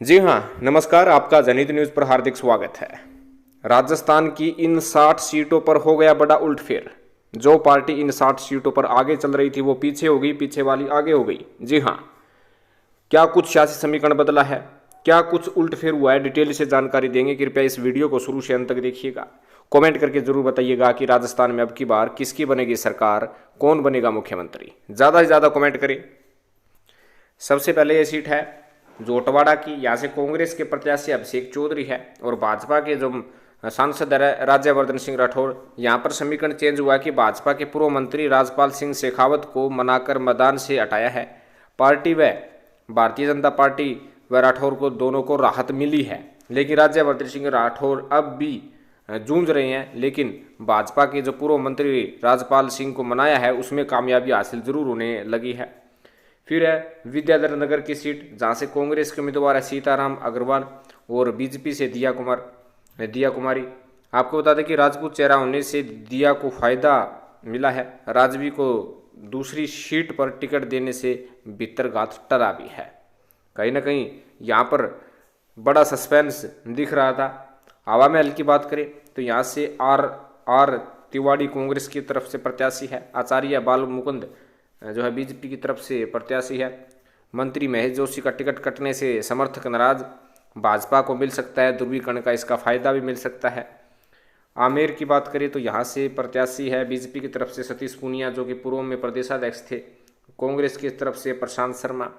जी हाँ, नमस्कार। आपका जनहित न्यूज पर हार्दिक स्वागत है। राजस्थान की इन 60 सीटों पर हो गया बड़ा उलटफेर। जो पार्टी इन 60 सीटों पर आगे चल रही थी वो पीछे हो गई, पीछे वाली आगे हो गई। जी हाँ, क्या कुछ सियासी समीकरण बदला है, क्या कुछ उलटफेर हुआ है, डिटेल से जानकारी देंगे। कृपया इस वीडियो को शुरू से अंत तक देखिएगा। कमेंट करके जरूर बताइएगा कि राजस्थान में अब की बार किसकी बनेगी सरकार, कौन बनेगा मुख्यमंत्री। ज़्यादा से ज़्यादा कमेंट करें। सबसे पहले ये सीट है जोटवाड़ा की। यहाँ से कांग्रेस के प्रत्याशी अभिषेक चौधरी है और भाजपा के जो सांसद राज्यवर्धन सिंह राठौड़। यहाँ पर समीकरण चेंज हुआ कि भाजपा के पूर्व मंत्री राजपाल सिंह शेखावत को मनाकर मैदान से हटाया है। पार्टी व भारतीय जनता पार्टी व राठौड़ को दोनों को राहत मिली है, लेकिन राज्यवर्धन सिंह राठौड़ अब भी जूझ रहे हैं। लेकिन भाजपा के जो पूर्व मंत्री राजपाल सिंह को मनाया है उसमें कामयाबी हासिल जरूर होने लगी है। फिर है विद्याधर नगर की सीट, जहाँ से कांग्रेस के उम्मीदवार है सीताराम अग्रवाल और बीजेपी से दिया कुमारी। आपको बता दें कि राजपूत चेहरा होने से दिया को फायदा मिला है। राजवी को दूसरी सीट पर टिकट देने से भितरघात टरा भी है। कहीं ना कहीं यहाँ पर बड़ा सस्पेंस दिख रहा था। हवा महल की बात करें तो यहाँ से आर तिवाड़ी कांग्रेस की तरफ से प्रत्याशी है। आचार्य बाल मुकुंद जो है बीजेपी की तरफ से प्रत्याशी है। मंत्री महेश जोशी का टिकट कटने से समर्थक नाराज, भाजपा को मिल सकता है ध्रुवीकरण का इसका फायदा भी मिल सकता है। आमेर की बात करें तो यहाँ से प्रत्याशी है बीजेपी की तरफ से सतीश पूनिया, जो कि पूर्व में प्रदेशाध्यक्ष थे। कांग्रेस की तरफ से प्रशांत शर्मा।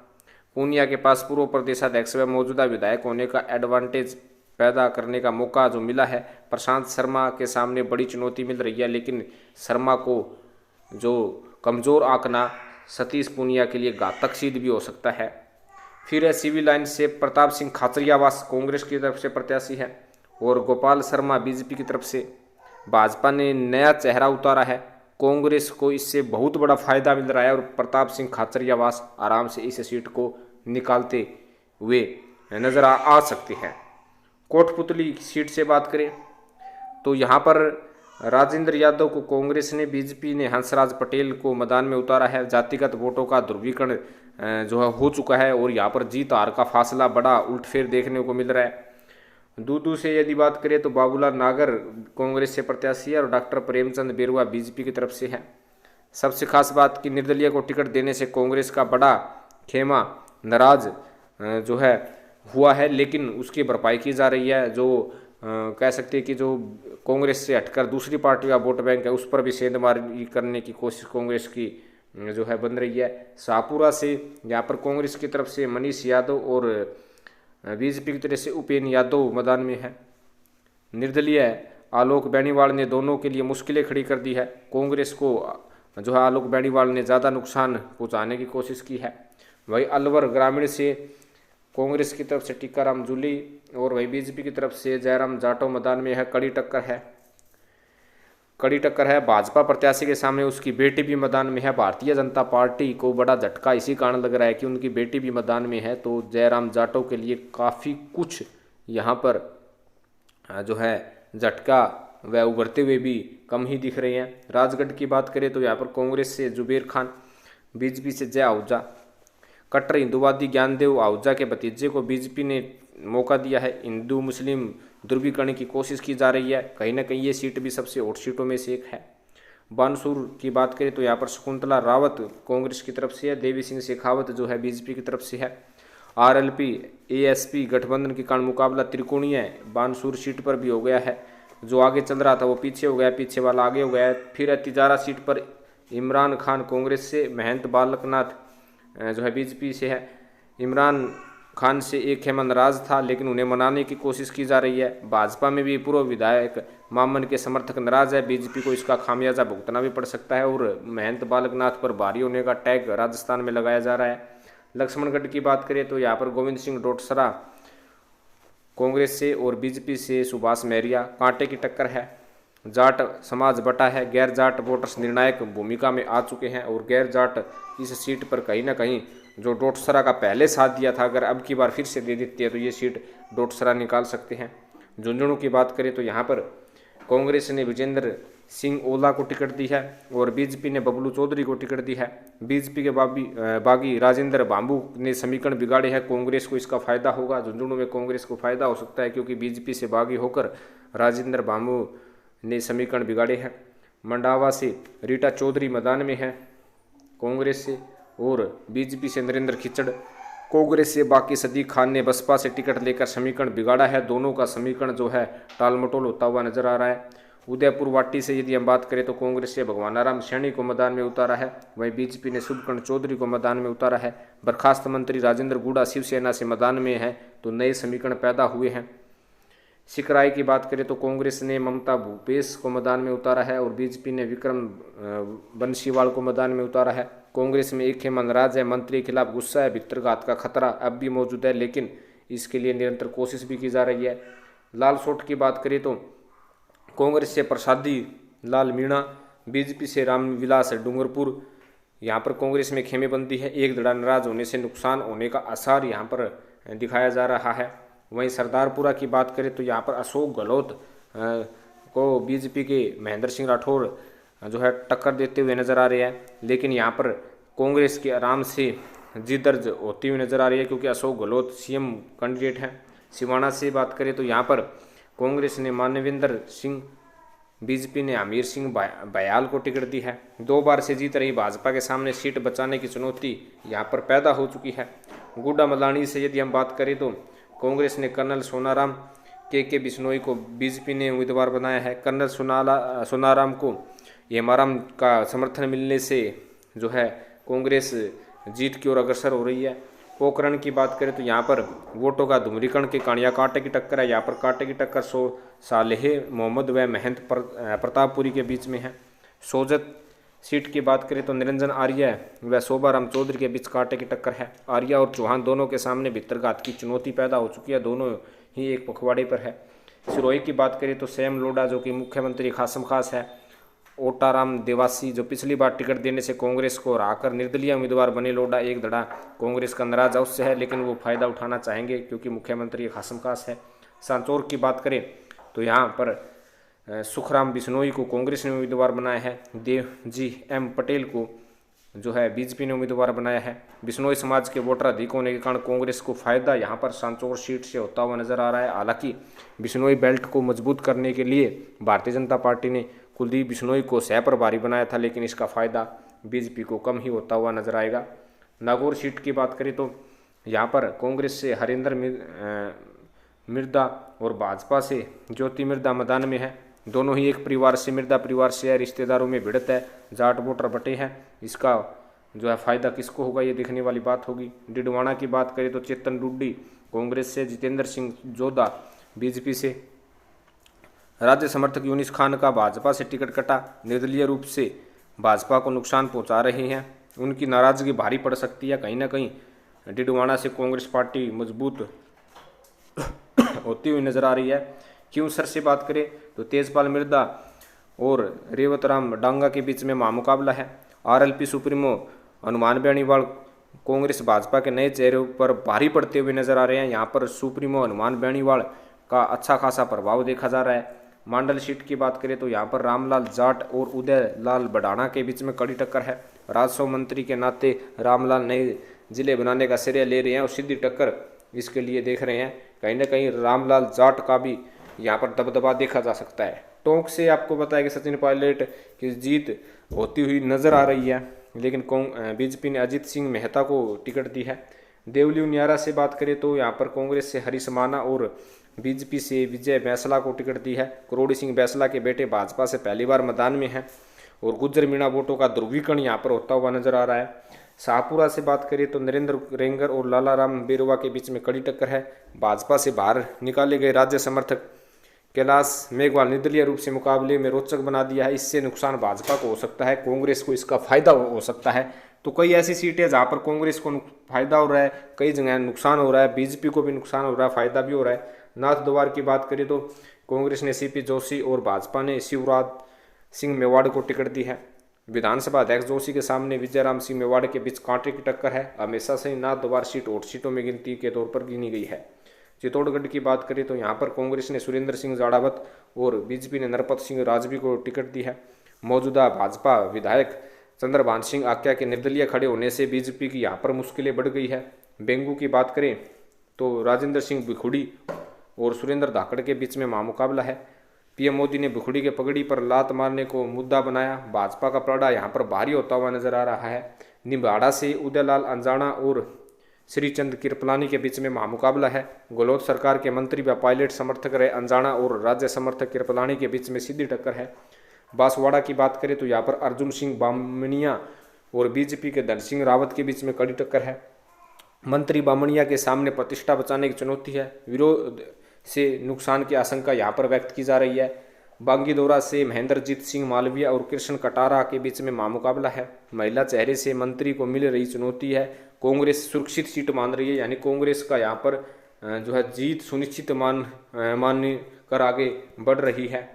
पूनिया के पास पूर्व प्रदेशाध्यक्ष व मौजूदा विधायक होने का एडवांटेज पैदा करने का मौका जो मिला है। प्रशांत शर्मा के सामने बड़ी चुनौती मिल रही है, लेकिन शर्मा को जो कमज़ोर आंकना सतीश पूनिया के लिए घातक सिद्ध भी हो सकता है। फिर है सिविल लाइन से प्रताप सिंह खाचरियावास कांग्रेस की तरफ से प्रत्याशी है और गोपाल शर्मा बीजेपी की तरफ से। भाजपा ने नया चेहरा उतारा है, कांग्रेस को इससे बहुत बड़ा फायदा मिल रहा है और प्रताप सिंह खाचरियावास आराम से इस सीट को निकालते हुए नजर आ सकते हैं। कोटपुतली सीट से बात करें तो यहाँ पर राजेंद्र यादव को कांग्रेस ने, बीजेपी ने हंसराज पटेल को मैदान में उतारा है। जातिगत वोटों का ध्रुवीकरण जो है हो चुका है और यहाँ पर जीत हार का फासला बड़ा उलटफेर देखने को मिल रहा है। दूदू से यदि बात करें तो बाबूलाल नागर कांग्रेस से प्रत्याशी है और डॉक्टर प्रेमचंद बेरुआ बीजेपी की तरफ से है। सबसे खास बात कि निर्दलीय को टिकट देने से कांग्रेस का बड़ा खेमा नाराज जो है हुआ है, लेकिन उसकी भरपाई की जा रही है। जो कह सकते हैं कि जो कांग्रेस से हटकर दूसरी पार्टी का वोट बैंक है उस पर भी सेंधमारी करने की कोशिश कांग्रेस की जो है बन रही है। शाहपुरा से यहाँ पर कांग्रेस की तरफ से मनीष यादव और बीजेपी की तरफ से उपेन्द्र यादव मैदान में है। निर्दलीय आलोक बेनीवाल ने दोनों के लिए मुश्किलें खड़ी कर दी है। कांग्रेस को जो है आलोक बेनीवाल ने ज़्यादा नुकसान पहुँचाने की कोशिश की है। वही अलवर ग्रामीण से कांग्रेस की तरफ से टीकाराम जूली और वही बीजेपी की तरफ से जयराम जाटव मैदान में है। कड़ी टक्कर है। भाजपा प्रत्याशी के सामने उसकी बेटी भी मैदान में है। भारतीय जनता पार्टी को बड़ा झटका इसी कारण लग रहा है कि उनकी बेटी भी मैदान में है, तो जयराम जाटव के लिए काफ़ी कुछ यहाँ पर जो है झटका वह उभरते हुए भी कम ही दिख रहे हैं। राजगढ़ की बात करें तो यहाँ पर कांग्रेस से जुबेर खान, बीजेपी से जय आहूजा। कट्टर हिंदूवादी ज्ञानदेव आहूजा के भतीजे को बीजेपी ने मौका दिया है। हिंदू मुस्लिम ध्रुवीकरण की कोशिश की जा रही है। कहीं ना कहीं ये सीट भी सबसे हॉट सीटों में से एक है। बानसूर की बात करें तो यहाँ पर शकुंतला रावत कांग्रेस की तरफ से है। देवी सिंह शेखावत जो है बीजेपी की तरफ से है। आरएलपी एएसपी गठबंधन के कारण मुकाबला त्रिकोणीय बानसूर सीट पर भी हो गया है। जो आगे चल रहा था वो पीछे हो गया, पीछे वाला आगे हो गया है। फिर तिजारा सीट पर इमरान खान कांग्रेस से, महंत बालकनाथ जो है बीजेपी से है। इमरान खान से एक खेमा नाराज था, लेकिन उन्हें मनाने की कोशिश की जा रही है। भाजपा में भी पूर्व विधायक मामन के समर्थक नाराज है। बीजेपी को इसका खामियाजा भुगतना भी पड़ सकता है और महंत बालकनाथ पर भारी होने का टैग राजस्थान में लगाया जा रहा है। लक्ष्मणगढ़ की बात करें तो यहाँ पर गोविंद सिंह डोटसरा कांग्रेस से और बीजेपी से सुभाष महरिया। कांटे की टक्कर है। जाट समाज बटा है। गैर जाट वोटर्स निर्णायक भूमिका में आ चुके हैं और गैर जाट इस सीट पर कहीं ना कहीं जो डोटसरा का पहले साथ दिया था, अगर अब की बार फिर से दे देती है तो ये सीट डोटसरा निकाल सकते हैं। झुंझुनू की बात करें तो यहाँ पर कांग्रेस ने विजेंद्र सिंह ओला को टिकट दी है और बीजेपी ने बबलू चौधरी को टिकट दी है। बीजेपी के बागी राजेंद्र बाबू ने समीकरण बिगाड़े हैं, कांग्रेस को इसका फायदा होगा। झुंझुनू में कांग्रेस को फायदा हो सकता है क्योंकि बीजेपी से बागी होकर राजेंद्र बाबू ने समीकरण बिगाड़े हैं। मंडावा से रीटा चौधरी मैदान में है कांग्रेस से, और बीजेपी से नरेंद्र खिचड़, कांग्रेस से बाकी सदीक खान ने बसपा से टिकट लेकर समीकरण बिगाड़ा है। दोनों का समीकरण जो है टालमटोल होता हुआ नजर आ रहा है। उदयपुर वाटी से यदि हम बात करें तो कांग्रेस से भगवानाराम सैनी को मैदान में उतारा है, वहीं बीजेपी ने शुभकर्ण चौधरी को मैदान में उतारा है। बर्खास्त मंत्री राजेंद्र गुड़ा शिवसेना से मैदान में है, तो नए समीकरण पैदा हुए हैं। सिकराई की बात करें तो कांग्रेस ने ममता भूपेश को मैदान में उतारा है और बीजेपी ने विक्रम बंसीवाल को मैदान में उतारा है। कांग्रेस में एक मनराज है, मंत्री के खिलाफ गुस्सा है, भित्रघात का खतरा अब भी मौजूद है, लेकिन इसके लिए निरंतर कोशिश भी की जा रही है। लाल सोट की बात करें तो कांग्रेस से प्रसादी लाल मीणा, बीजेपी से रामविलास डूंगरपुर, यहाँ पर कांग्रेस में खेमेबंदी है। एक धड़ा नाराज होने से नुकसान होने का आसार यहाँ पर दिखाया जा रहा है। वहीं सरदारपुरा की बात करें तो यहाँ पर अशोक गहलोत को बीजेपी के महेंद्र सिंह राठौर जो है टक्कर देते हुए नजर आ रहे हैं, लेकिन यहाँ पर कांग्रेस की आराम से जीत दर्ज होती हुई नजर आ रही है क्योंकि अशोक गहलोत सीएम कैंडिडेट हैं। सिवाना से बात करें तो यहाँ पर कांग्रेस ने मानवेंद्र सिंह, बीजेपी ने आमिर सिंह बयाल को टिकट दी है। 2 बार से जीत रही भाजपा के सामने सीट बचाने की चुनौती यहाँ पर पैदा हो चुकी है। गुड्डा मलानी से यदि हम बात करें तो कांग्रेस ने कर्नल सोनाराम के बिश्नोई को बीजेपी ने उम्मीदवार बनाया है। कर्नल सोनाराम को हेमाराम का समर्थन मिलने से जो है कांग्रेस जीत की ओर अग्रसर हो रही है। पोखरण की बात करें तो यहाँ पर वोटों का धूम्रीकरण के कांडिया कांटे की टक्कर है। यहाँ पर कांटे की टक्कर सालेह मोहम्मद व महंत प्रतापपुरी के बीच में है। सोजत सीट की बात करें तो निरंजन आर्य व शोभाराम चौधरी के बीच कांटे की टक्कर है। आर्य और चौहान दोनों के सामने भित्रघात की चुनौती पैदा हो चुकी है, दोनों ही एक पखवाड़े पर है। सिरोही की बात करें तो सैम लोढ़ा जो कि मुख्यमंत्री खासम खास है, ओटाराम देवासी जो पिछली बार टिकट देने से कांग्रेस को हराकर निर्दलीय उम्मीदवार बने। लोढ़ा एक धड़ा कांग्रेस का नाराज उससे है, लेकिन वो फायदा उठाना चाहेंगे क्योंकि मुख्यमंत्री खासम खास है। सांचौर की बात करें तो यहाँ पर सुखराम बिश्नोई को कांग्रेस ने उम्मीदवार बनाया है। देवजी एम पटेल को जो है बीजेपी ने उम्मीदवार बनाया है। बिश्नोई समाज के वोटर अधिक होने के कारण कांग्रेस को फायदा यहाँ पर सांचौर सीट से होता हुआ नजर आ रहा है। हालांकि बिश्नोई बेल्ट को मजबूत करने के लिए भारतीय जनता पार्टी ने कुलदीप बिश्नोई को सह प्रभारी बनाया था, लेकिन इसका फायदा बीजेपी को कम ही होता हुआ नजर आएगा। नागौर सीट की बात करें तो यहाँ पर कांग्रेस से हरिंदर मिर्दा और भाजपा से ज्योति मिर्दा मैदान में है। दोनों ही एक परिवार से, मिर्दा परिवार से है, रिश्तेदारों में भिड़त है, जाट वोटर बटे हैं। इसका जो है फायदा किसको होगा ये देखने वाली बात होगी। डिडवाना की बात करें तो चेतन डुड्डी कांग्रेस से, जितेंद्र सिंह जोधा बीजेपी से, राज्य समर्थक यूनिस खान का भाजपा से टिकट कटा, निर्दलीय रूप से भाजपा को नुकसान पहुंचा रहे हैं, उनकी नाराजगी भारी पड़ सकती है। कहीं ना कहीं डिडवाना से कांग्रेस पार्टी मजबूत होती हुई नजर आ रही है। क्यों सर से बात करें तो तेजपाल मिर्दा और रेवतराम डांगा के बीच में महामुकाबला है। आरएलपी सुप्रीमो हनुमान बेनीवाल कांग्रेस भाजपा के नए चेहरे पर भारी पड़ते हुए नजर आ रहे हैं। यहाँ पर सुप्रीमो हनुमान बेनीवाल का अच्छा खासा प्रभाव देखा जा रहा है। मांडल सीट की बात करें तो यहाँ पर रामलाल जाट और उदय लाल बडाना के बीच में कड़ी टक्कर है। राजस्व मंत्री के नाते रामलाल नए जिले बनाने का श्रेय ले रहे हैं और सीधी टक्कर इसके लिए देख रहे हैं। कहीं ना कहीं रामलाल जाट का भी यहाँ पर दबदबा देखा जा सकता है। टोंक से आपको बताया कि सचिन पायलट की जीत होती हुई नजर आ रही है, लेकिन बीजेपी ने अजीत सिंह मेहता को टिकट दी है। देवली उनियारा से बात करें तो यहाँ पर कांग्रेस से हरीश माना और बीजेपी से विजय बैंसला को टिकट दी है। करोड़ी सिंह बैंसला के बेटे भाजपा से पहली बार मैदान में हैं और गुज्जर मीणा वोटों का ध्रुवीकरण यहाँ पर होता हुआ नजर आ रहा है। शाहपुरा से बात करें तो नरेंद्र रेंगर और लालाराम बेरुआ के बीच में कड़ी टक्कर है। भाजपा से बाहर निकाले गए राज्य समर्थक कैलाश मेघवाल निर्दलीय रूप से मुकाबले में रोचक बना दिया है। इससे नुकसान भाजपा को हो सकता है, कांग्रेस को इसका फायदा हो सकता है। तो कई ऐसी सीटें जहाँ पर कांग्रेस को फायदा हो रहा है, कई जगह नुकसान हो रहा है, बीजेपी को भी नुकसान हो रहा है, फायदा भी हो रहा है। नाथ द्वार की बात करें तो कांग्रेस ने सीपी जोशी और भाजपा ने शिवराज सिंह मेवाड़ को टिकट दी है। विधानसभा अध्यक्ष जोशी के सामने विजयराम सिंह मेवाड़ के बीच कांटे की टक्कर है। हमेशा से नाथ द्वार सीट 8 सीटों में गिनती के तौर पर गिनी गई है। चित्तौड़गढ़ की बात करें तो यहाँ पर कांग्रेस ने सुरेंद्र सिंह जाड़ावत और बीजेपी ने नरपत सिंह राजवी को टिकट दी है। मौजूदा भाजपा विधायक चंद्रभान सिंह आक्या के निर्दलीय खड़े होने से बीजेपी की यहाँ पर मुश्किलें बढ़ गई है। बेंगू की बात करें तो राजेंद्र सिंह भिखुड़ी और सुरेंद्र धाकड़ के बीच में महामुकाबला है। पीएम मोदी ने भिखुड़ी के पगड़ी पर लात मारने को मुद्दा बनाया। भाजपा का पलड़ा यहाँ पर भारी होता हुआ नजर आ रहा है। निम्बाड़ा से उदयलाल अंजाना और श्रीचंद कृपलानी के बीच में महामुकाबला है। गहलोत सरकार के मंत्री व पायलट समर्थक रहे अंजाना और राज्य समर्थक कृपलानी के बीच में सीधी टक्कर है। बांसवाड़ा की बात करें तो यहाँ पर अर्जुन सिंह बामनिया और बीजेपी के धन सिंह रावत के बीच में कड़ी टक्कर है। मंत्री बामनिया के सामने प्रतिष्ठा बचाने की चुनौती है। विरोध से नुकसान की आशंका यहाँ पर व्यक्त की जा रही है। बांगीदौरा से महेंद्रजीत सिंह मालवीय और कृष्ण कटारा के बीच में महामुकाबला है। महिला चेहरे से मंत्री को मिल रही चुनौती है। कांग्रेस सुरक्षित सीट मान रही है, यानी कांग्रेस का यहाँ पर जो है जीत सुनिश्चित मान कर आगे बढ़ रही है।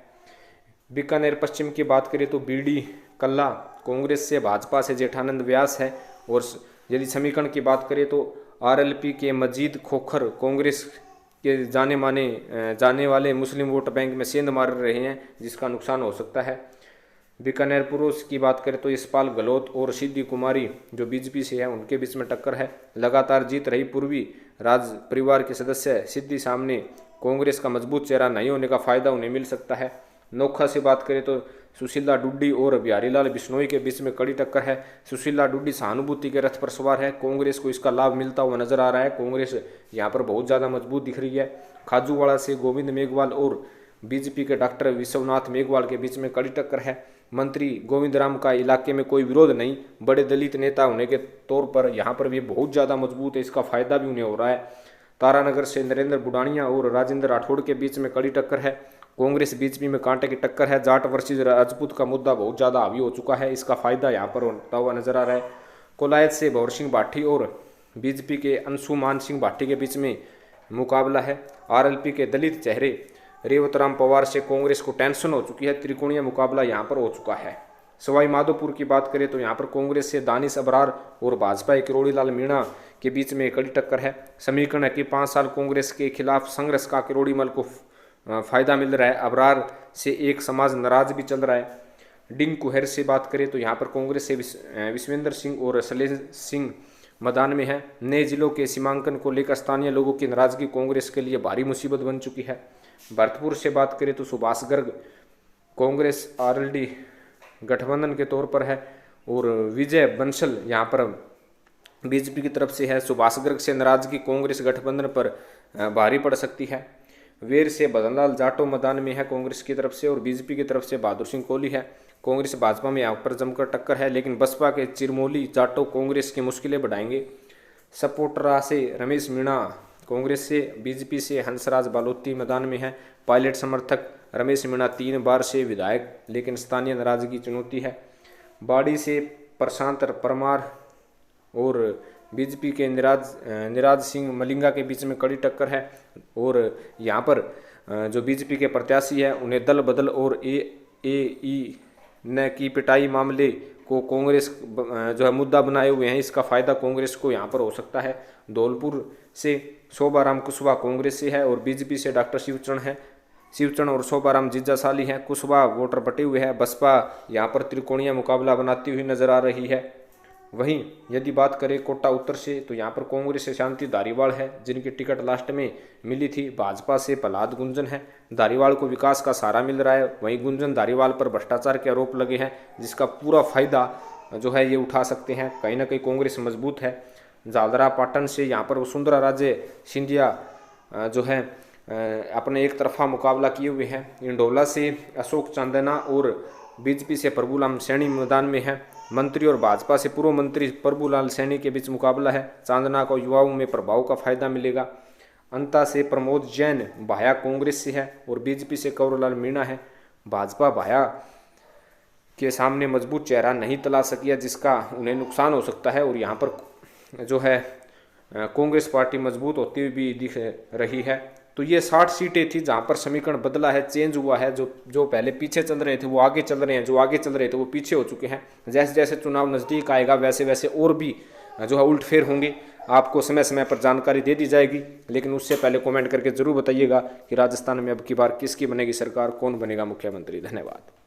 बीकानेर पश्चिम की बात करें तो बीडी कल्ला कांग्रेस से, भाजपा से जेठानंद व्यास है। और यदि समीकरण की बात करें तो आरएलपी के मजीद खोखर कांग्रेस के जाने वाले मुस्लिम वोट बैंक में सेंध मार रहे हैं, जिसका नुकसान हो सकता है। बीकानेर पुरुष की बात करें तो यशपाल गहलोत और सिद्धि कुमारी जो बीजेपी से है उनके बीच में टक्कर है। लगातार जीत रही पूर्वी राज परिवार के सदस्य सिद्धि सामने कांग्रेस का मजबूत चेहरा नहीं होने का फायदा उन्हें मिल सकता है। नोखा से बात करें तो सुशीला डुड्डी और बिहारीलाल बिश्नोई के बीच में कड़ी टक्कर है। सुशीला डुड्डी सहानुभूति के रथ पर सवार है, कांग्रेस को इसका लाभ मिलता हुआ नजर आ रहा है। कांग्रेस यहाँ पर बहुत ज़्यादा मजबूत दिख रही है। खाजूवाड़ा से गोविंद मेघवाल और बीजेपी के डॉक्टर विश्वनाथ मेघवाल के बीच में कड़ी टक्कर है। मंत्री गोविंद राम का इलाके में कोई विरोध नहीं, बड़े दलित नेता होने के तौर पर यहाँ पर भी बहुत ज़्यादा मजबूत है, इसका फायदा भी उन्हें हो रहा है। तारानगर से नरेंद्र बुडानिया और राजेंद्र राठौड़ के बीच में कड़ी टक्कर है। कांग्रेस बीजेपी में कांटे की टक्कर है। जाट वर्सेस राजपूत का मुद्दा बहुत ज़्यादा हावी हो चुका है, इसका फायदा यहाँ पर होता हुआ नजर आ रहा है। कोलायत से भंवर सिंह भाटी और बीजेपी के अंशुमान सिंह भाटी के बीच में मुकाबला है। आरएलपी के दलित चेहरे रेवतराम पवार से कांग्रेस को टेंशन हो चुकी है, त्रिकोणीय मुकाबला यहाँ पर हो चुका है। सवाई माधोपुर की बात करें तो यहाँ पर कांग्रेस से दानिश अबरार और भाजपा के किरोड़ीलाल मीणा के बीच में कड़ी टक्कर है। समीकरण है कि 5 साल कांग्रेस के खिलाफ संघर्ष का किरोड़ीमल को फायदा मिल रहा है। अबरार से एक समाज नाराज भी चल रहा है। डिंग कुहर से बात करें तो यहाँ पर कांग्रेस से विश्वेंद्र सिंह और शैलेश सिंह मैदान में है। नए जिलों के सीमांकन को लेकर स्थानीय लोगों की नाराजगी कांग्रेस के लिए भारी मुसीबत बन चुकी है। भरतपुर से बात करें तो सुभाष गर्ग कांग्रेस आरएलडी गठबंधन के तौर पर है और विजय बंसल यहाँ पर बीजेपी की तरफ से है। सुभाष गर्ग से नाराजगी कांग्रेस गठबंधन पर भारी पड़ सकती है। वेर से भजनलाल जाटो मैदान में है कांग्रेस की तरफ से और बीजेपी की तरफ से बहादुर सिंह कोहली है। कांग्रेस भाजपा में यहाँ पर जमकर टक्कर है, लेकिन बसपा के चिरमोली जाटो कांग्रेस की मुश्किलें बढ़ाएंगे। सपोटरा से रमेश मीणा कांग्रेस से, बीजेपी से हंसराज बालोती मैदान में है। पायलट समर्थक रमेश मीणा 3 बार से विधायक, लेकिन स्थानीय नाराजगी चुनौती है। बाड़ी से प्रशांत परमार और बीजेपी के निराज सिंह मलिंगा के बीच में कड़ी टक्कर है और यहाँ पर जो बीजेपी के प्रत्याशी है उन्हें दल बदल और ए न की पिटाई मामले को कांग्रेस जो है मुद्दा बनाए हुए हैं, इसका फायदा कांग्रेस को यहाँ पर हो सकता है। धौलपुर से शोभाराम कुशवाहा कांग्रेस से है और बीजेपी से डॉक्टर शिवचरण है। शिवचरण और शोभाराम जीजाशाली हैं, कुशवाहा वोटर बटे हुए हैं। बसपा यहाँ पर त्रिकोणीय मुकाबला बनाती हुई नजर आ रही है। वहीं यदि बात करें कोटा उत्तर से तो यहाँ पर कांग्रेस से शांति धारीवाल है, जिनकी टिकट लास्ट में मिली थी। भाजपा से प्रहलाद गुंजन है। धारीवाल को विकास का सहारा मिल रहा है, वहीं गुंजन धारीवाल पर भ्रष्टाचार के आरोप लगे हैं, जिसका पूरा फायदा जो है ये उठा सकते हैं। कहीं ना कहीं कांग्रेस मजबूत है। झालरा पाटन से यहाँ पर वसुंधरा राजे सिंधिया जो है अपने एक तरफा मुकाबला किए हुए हैं। इंडोला से अशोक चांदना और बीजेपी से प्रभुलाल सैनी मैदान में है। मंत्री और भाजपा से पूर्व मंत्री प्रभुलाल सैनी के बीच मुकाबला है। चांदना को युवाओं में प्रभाव का फायदा मिलेगा। अंता से प्रमोद जैन भाया कांग्रेस से है और बीजेपी से कंवरलाल मीणा है। भाजपा भाया के सामने मजबूत चेहरा नहीं तला सकी है, जिसका उन्हें नुकसान हो सकता है और यहाँ पर जो है कांग्रेस पार्टी मजबूत होती हुई भी दिख रही है। तो ये 60 सीटें थी जहाँ पर समीकरण बदला है, चेंज हुआ है। जो पहले पीछे चल रहे थे वो आगे चल रहे हैं, जो आगे चल रहे थे वो पीछे हो चुके हैं। जैसे जैसे चुनाव नज़दीक आएगा वैसे वैसे और भी जो है उलटफेर होंगे, आपको समय समय पर जानकारी दे दी जाएगी। लेकिन उससे पहले कमेंट करके जरूर बताइएगा कि राजस्थान में अब की बार किसकी बनेगी सरकार, कौन बनेगा मुख्यमंत्री। धन्यवाद।